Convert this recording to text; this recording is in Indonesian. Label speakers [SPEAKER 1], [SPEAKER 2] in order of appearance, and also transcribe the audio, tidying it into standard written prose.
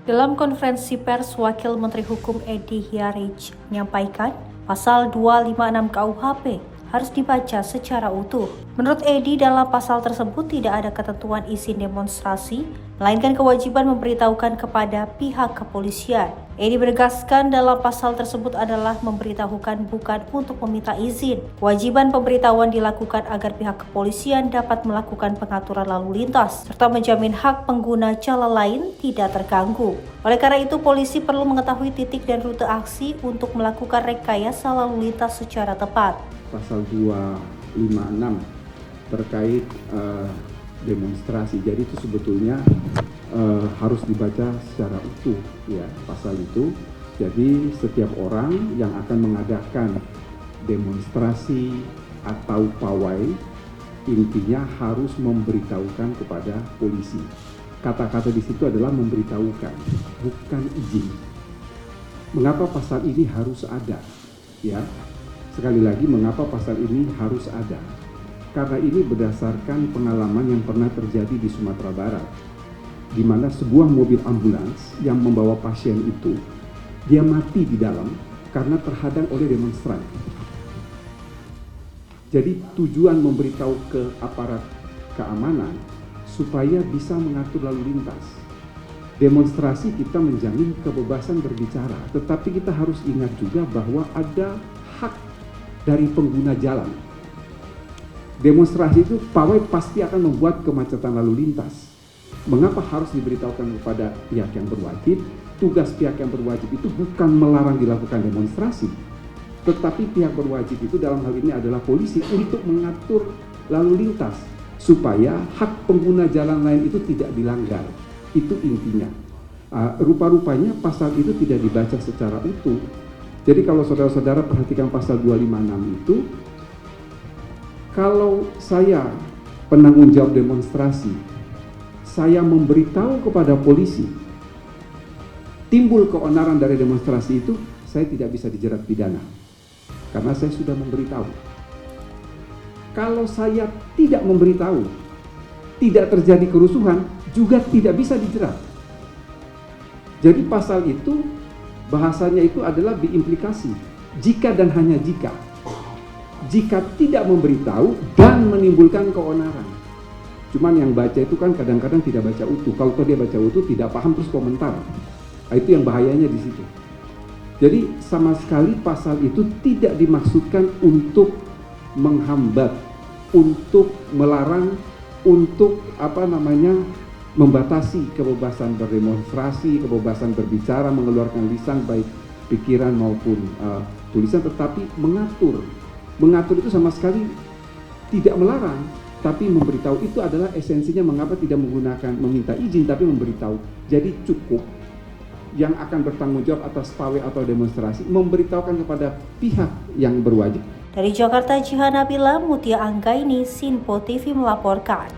[SPEAKER 1] Dalam konferensi pers, Wakil Menteri Hukum Edi Hiarij menyampaikan pasal 256 KUHP harus dibaca secara utuh. Menurut Edi, dalam pasal tersebut tidak ada ketentuan izin demonstrasi, melainkan kewajiban memberitahukan kepada pihak kepolisian. Edi menegaskan dalam pasal tersebut adalah memberitahukan, bukan untuk meminta izin. Kewajiban pemberitahuan dilakukan agar pihak kepolisian dapat melakukan pengaturan lalu lintas, serta menjamin hak pengguna jalan lain tidak terganggu. Oleh karena itu, polisi perlu mengetahui titik dan rute aksi untuk melakukan rekayasa lalu lintas secara tepat.
[SPEAKER 2] Pasal 256 terkait demonstrasi. Jadi itu sebetulnya harus dibaca secara utuh ya pasal itu. Jadi setiap orang yang akan mengadakan demonstrasi atau pawai intinya harus memberitahukan kepada polisi. Kata-kata di situ adalah memberitahukan, bukan izin. Mengapa pasal ini harus ada? Ya. Sekali lagi, mengapa pasal ini harus ada? Karena ini berdasarkan pengalaman yang pernah terjadi di Sumatera Barat, di mana sebuah mobil ambulans yang membawa pasien itu, dia mati di dalam karena terhadang oleh demonstran. Jadi tujuan memberitahu ke aparat keamanan supaya bisa mengatur lalu lintas. Demonstrasi kita menjamin kebebasan berbicara, tetapi kita harus ingat juga bahwa ada hak dari pengguna jalan. Demonstrasi itu pawai pasti akan membuat kemacetan lalu lintas. Mengapa harus diberitahukan kepada pihak yang berwajib? Tugas pihak yang berwajib itu bukan melarang dilakukan demonstrasi, tetapi pihak berwajib itu dalam hal ini adalah polisi untuk mengatur lalu lintas supaya hak pengguna jalan lain itu tidak dilanggar. Itu intinya. Rupa-rupanya pasal itu tidak dibaca secara utuh. Jadi kalau saudara-saudara perhatikan pasal 256 itu, kalau saya penanggung jawab demonstrasi, saya memberitahu kepada polisi, timbul keonaran dari demonstrasi itu, saya tidak bisa dijerat pidana. Karena saya sudah memberitahu. Kalau saya tidak memberitahu, tidak terjadi kerusuhan, juga tidak bisa dijerat. Jadi pasal itu, bahasanya itu adalah diimplikasi, jika dan hanya jika. Jika tidak memberitahu dan menimbulkan keonaran. Cuman yang baca itu kan kadang-kadang tidak baca utuh. Kalau dia baca utuh tidak paham terus komentar. Itu yang bahayanya di situ. Jadi sama sekali pasal itu tidak dimaksudkan untuk menghambat, untuk melarang, untuk membatasi kebebasan berdemonstrasi, kebebasan berbicara, mengeluarkan lisan baik pikiran maupun tulisan, tetapi mengatur. Mengatur itu sama sekali tidak melarang, tapi memberitahu. Itu adalah esensinya mengapa tidak meminta izin, tapi memberitahu. Jadi cukup yang akan bertanggung jawab atas pawai atau demonstrasi memberitahukan kepada pihak yang berwajib.
[SPEAKER 1] Dari Jakarta, Jihan Nabila, Mutia Anggaini, Sinpo TV melaporkan.